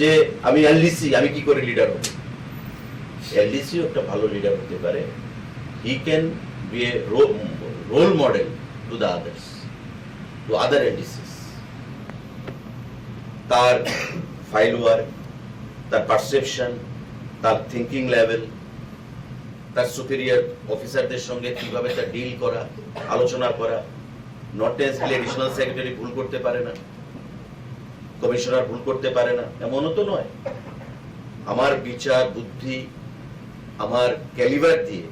যে আমি এলডিসি, আমি কি করে লিডার হব? এলডিসি একটা ভালো লিডার হতে পারে। He can be a role model to the others, to other LDCs. তার ফাইল ওয়ার্ক, তার পারসেপশন, তার থিঙ্কিং লেভেল, তার সুপিরিয়র অফিসারদের সঙ্গে কিভাবে তার ডিল করা, আলোচনা করা। নট নেসেসারিলি এডিশনাল সেক্রেটারি ভুল করতে পারে না, কমিশনার ভুল করতে পারে না, এমনও তো নয়। আমার বিচার বুদ্ধি, আমার ক্যালিবার দিয়ে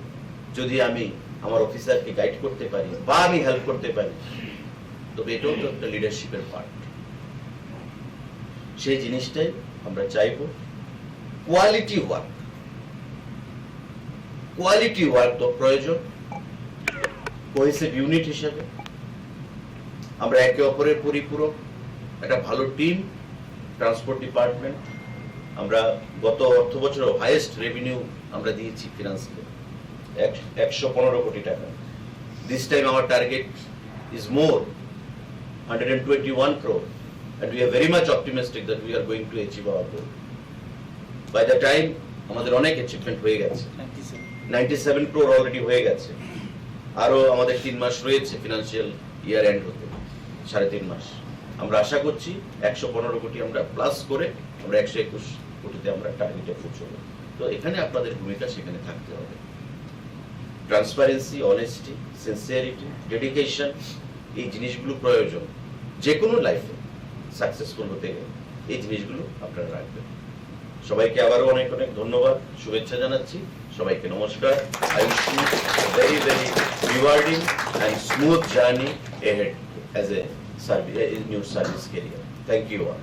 যদি আমি আমার অফিসারকে গাইড করতে পারি বা আমি হেল্প করতে পারি, তবে এটাও তো একটা লিডারশিপের পার্ট। সেই জিনিসটাই আমরা চাইব। কোয়ালিটি ওয়ার্ক তো প্রয়োজন। কোহেসিভ ইউনিট হিসেবে আমরা একে অপরের পরিপূরক, একটা ভালো টিম। ট্রান্সপোর্ট ডিপার্টমেন্ট, আমরা গত অর্থ বছর হাইয়েস্ট রেভিনিউ আমরা দিয়েছি ফিনান্সকে, 115 কোটি টাকা। This time our target is more, 121 crore, and we are very much optimistic that we are going to achieve our goal. By the time আমাদের অনেক অ্যাচিভমেন্ট হয়ে গেছে, 97 crore অলরেডি হয়ে গেছে। আরো আমাদের 3 মাস রয়েছে ফিনান্সিয়াল ইয়ার এন্ড হতে, 3.5 মাস। আমরা আশা করছি 115 কোটি আমরা প্লাস করে আমরা 121 কোটিতে আমরা টার্গেটে পৌঁছবো। তো এখানে আপনাদের ভূমিকা সেখানে থাকতে হবে। ট্রান্সপারেন্সি, অনেস্টি, সিনসিয়ারিটি, ডেডিকেশন, এই জিনিসগুলো প্রয়োজন যে কোনো লাইফে সাকসেসফুল হতে গেলে। এই জিনিসগুলো আপনারা রাখবেন। সবাইকে আবারও অনেক অনেক ধন্যবাদ, শুভেচ্ছা জানাচ্ছি। সবাইকে নমস্কার। I wish you very very rewarding and smooth journey ahead as a new service career. Thank you all.